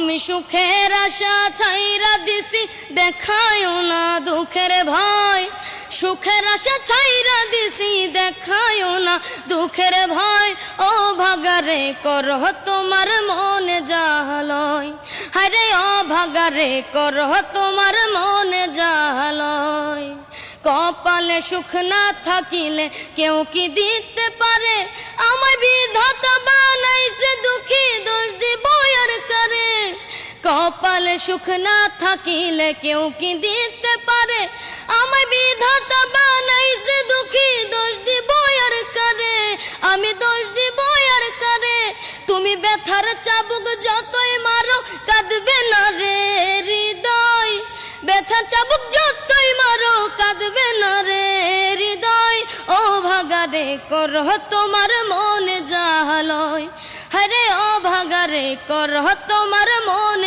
আমি সুখের আশা ছাইরা দিছি, দেখায়ও না দুঃখের ভয়। সুখের আশা ছাইরা দিছি, দেখায়ও না দুঃখের ভয়। ও ভাগারে করহ তোমার মনে জাহালয়, হায়রে ও ভাগারে করহ তোমার মনে জাহালয়। কপালে সুখ না থাকিলে কেউ কি দিতে পারে, আমায় বিধাতা বানাইছে দুঃখী, দোষ দিব আর কারে। কপালে সুখ না থাকিলে কেউ কি দিতে পারে, আমায় বিধাতা বানাইছে দুঃখী, দোষ দিব আর কারে। আমি দোষ দিব আর কারে। তুমি ব্যথার চাবুক যতই মারো, কাঁদবে না রে হৃদয়। ব্যথার চাবুক যতই মারো, কাঁদবে না রে হৃদয়। ও ভাগারে করহ তোমার মনে জাহালয়, হরে ও ভাগারে করহ তোমার মনে